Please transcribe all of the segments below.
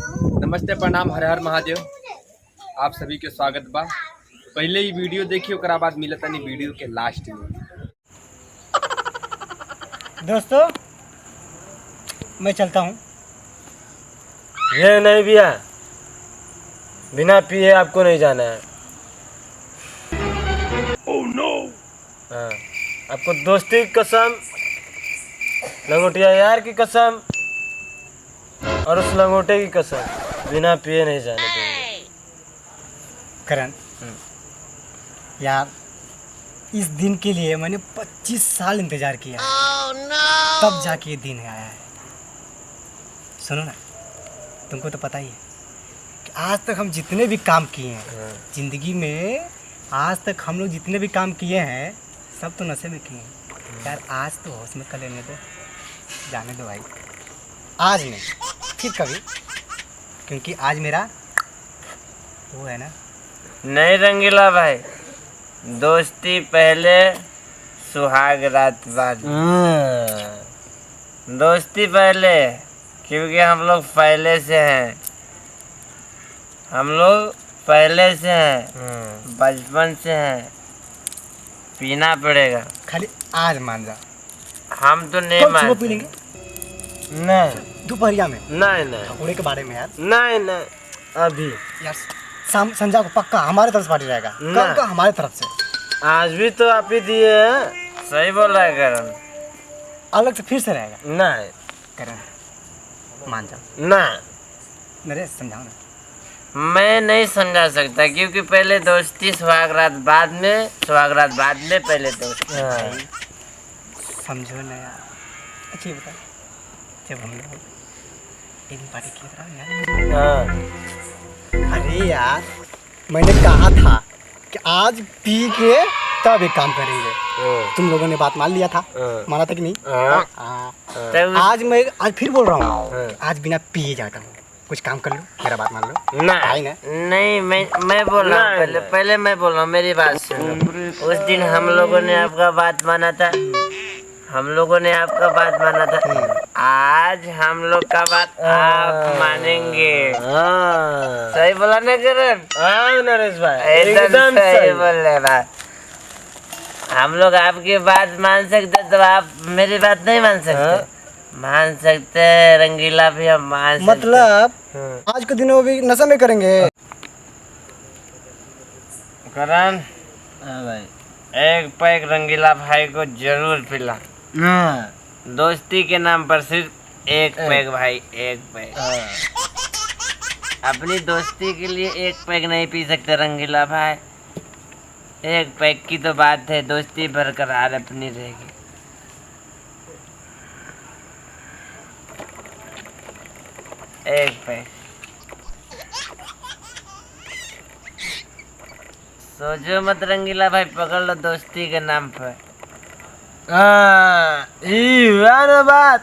नमस्ते, प्रणाम, हर हर महादेव। आप सभी के स्वागत बा। पहले ही वीडियो देखिए, ओकरा बाद मिलत तनी वीडियो के लास्ट में। दोस्तों मैं चलता हूँ। ये नहीं भैया, बिना पिए आपको नहीं जाना है। Oh no. हाँ, आपको दोस्ती की कसम, लंगोटिया यार की कसम और उस लंगोटे की कसम, बिना पिए नहीं जाने देंगे। करण यार, इस दिन के लिए मैंने 25 साल इंतजार किया है। तब जाके ये दिन आया है। सुनो ना, तुमको तो पता ही है कि आज तक हम जितने भी काम किए हैं जिंदगी में, आज तक हम लोग जितने भी काम किए हैं सब तो नशे में किए हैं यार। आज तो होश में कर लेने दो, जाने दो भाई। आज नहीं, फिर कभी, क्योंकि आज मेरा वो है ना। नहीं रंगीला भाई, दोस्ती पहले सुहाग रात बाद। दोस्ती पहले, क्योंकि हम लोग पहले से हैं, हम लोग पहले से हैं, बचपन से हैं। पीना पड़ेगा, खाली आज मान जा। हम तो नहीं कल सुबह मानते। पी लेंगे, नहीं दोपहरिया में नहीं नहीं पकौड़े के बारे में यार। नहीं नहीं, अभी यार शाम संध्या को पक्का हमारे तरफ से पार्टी रहेगा। ना। कल का हमारे तरफ से। आज भी तो आप ही दिए हैं। सही बोल रहा है करण। अलग से फिर से रहेगा। नहीं करण मान जा, नहीं मेरे समझाओ ना। मैं नहीं समझा सकता, क्योंकि पहले दोस्ती सुहाग रात बाद में, सुहाग रात बाद में पहले दोस्ती। हाँ। समझो ना यार। अच्छा ये बता, जब हम लोग एक दिन पार्टी किया था यार। हाँ। अरे यार, मैंने कहा था कि आज पी के तब एक काम करेंगे। तुम लोगों ने बात मान लिया था, माना था कि नहीं? हाँ। तब आज फिर बोल रहा हूँ हाँ। कि आज बिना पिए जाता हूँ। कुछ काम कर लो, मेरा बात मान लो। नहीं ना। नहीं, मैं बोल रहा हूँ, पहले मैं बोल रहा हूँ, मेरी बात सुनो। उस दिन हम लोगों ने आपका बात माना था, हम लोगों ने आपका बात माना था। आज हम लोग का बात आप मानेंगे। हाँ। सही बोला ना करण? हाँ नरेश भाई, एकदम सही बोल रहे भाई। हम लोग आपकी बात मान सकते, तो आप मेरी बात नहीं मान सकते? मान सकते हैं रंगीला भी, हम मान सकते। मतलब आज के दिन वो भी नशा में करेंगे। करण, हाँ भाई। एक पैक रंगीला भाई को जरूर पिला। हाँ। दोस्ती के नाम पर सिर्फ एक पैक भाई, एक पैक। अपनी दोस्ती के लिए एक पैक नहीं पी सकते रंगीला भाई। एक पैक की तो बात है, दोस्ती बरकरार अपनी रहेगी। एक पैक। सोचो मत रंगीला भाई, पकड़ लो दोस्ती के नाम पर। हाँ, ये हुआ ना बात।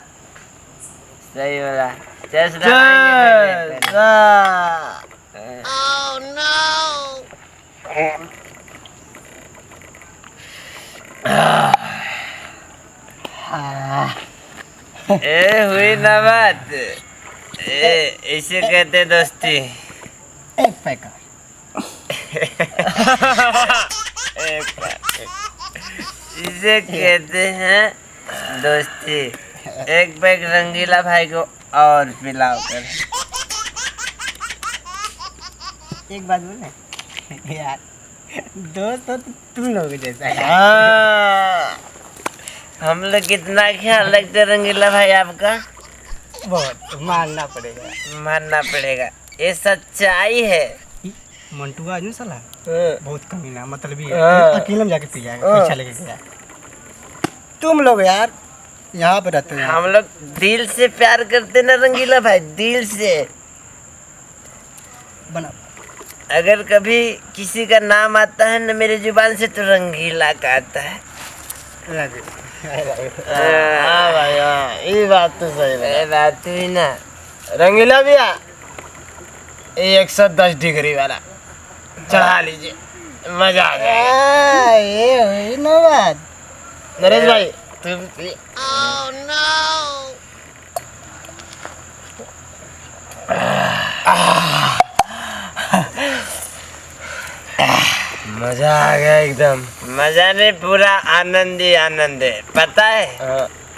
सही बोला। चल। ए हुई ना बात। इसे कहते दोस्ती। एक पैक एक पैक। इसे कहते हैं दोस्ती। एक पैक रंगीला भाई को और पिलाओ कर। एक बात बोले यार, दोस्त हो तो तुम लोग जैसा है। हाँ। हम लोग कितना ख्याल रखते रंगीला भाई आपका, बहुत मानना पड़ेगा। मानना पड़ेगा, ये सच्चाई है। मंटुआ आज नहीं साला हाँ। बहुत कमीना, मतलब ही हाँ। अकेले में जाके पी जाएगा, पीछा लेके गया। तुम लोग यार यहाँ पे रहते हो। हम लोग दिल से प्यार करते ना रंगीला भाई, दिल से। बना अगर कभी किसी का नाम आता है ना मेरी जुबान से, तो रंगीला का आता है। हाँ भाई, हाँ, ये बात तो सही है। बात हुई ना। रंगीला भैया, ये 110 डिग्री वाला चढ़ा लीजिए, मजा आ जाएगा। ये हुई ना बात। नरेश भाई तुम Oh no! मजा आ गया एकदम। मजा नहीं, पूरा आनंद ही आनंद है। पता है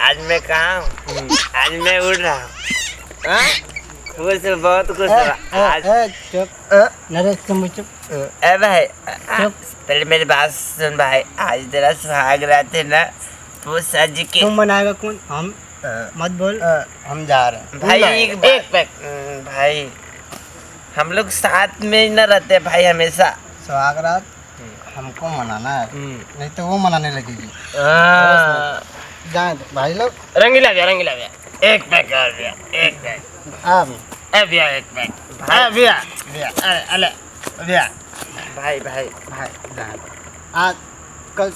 आज मैं कहाँ हूँ? आज मैं उड़ रहा हूँ। खुश हूँ, बहुत खुश हूँ आज। चुप नरेश तुम चुप। ए भाई, पहले मेरी बात सुन भाई। आज तेरा सुहाग रात है ना, वो सज के। तुम मनाएगा कौन? हम मत बोल, हम जा रहे हैं भाई एक पैक भाई, हम लोग साथ में ही ना रहते भाई हमेशा। सुहागरात हमको मनाना है, नहीं तो वो मनाने लगेगी। जाए भाई लोग। रंगीला भैया एक पैक कर दिया, एक पैक। अब ए भैया एक पैक। भाई भैया अले भैया भाई भाई भाई जाए। आज कल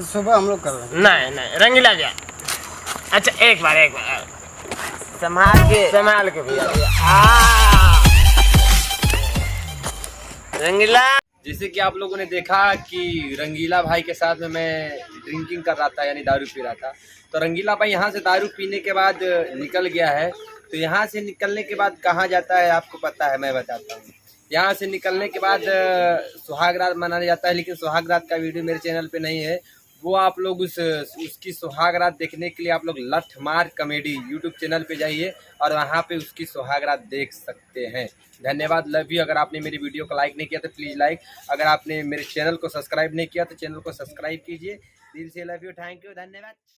सुबह हम लोग कर रहे हैं। नहीं रंगीला भैया। अच्छा एक बार संभाल के भैया। रंगीला। जैसे कि आप लोगों ने देखा कि रंगीला भाई के साथ में मैं ड्रिंकिंग कर रहा था, यानी दारू पी रहा था। तो रंगीला भाई यहाँ से दारू पीने के बाद निकल गया है। तो यहाँ से निकलने के बाद कहाँ जाता है आपको पता है, मैं बताता हूँ। यहाँ से निकलने के बाद सुहाग रात मनाने जाता है, लेकिन सुहाग रात का वीडियो मेरे चैनल पे नहीं है। वो आप लोग उसकी सुहाग रात देखने के लिए आप लोग लठमार कॉमेडी यूट्यूब चैनल पे जाइए और वहाँ पे उसकी सुहाग रात देख सकते हैं। धन्यवाद, लव यू। अगर आपने मेरी वीडियो को लाइक नहीं किया तो प्लीज़ लाइक। अगर आपने मेरे चैनल को सब्सक्राइब नहीं किया तो चैनल को सब्सक्राइब कीजिए। दिल से लव यू, थैंक यू, धन्यवाद।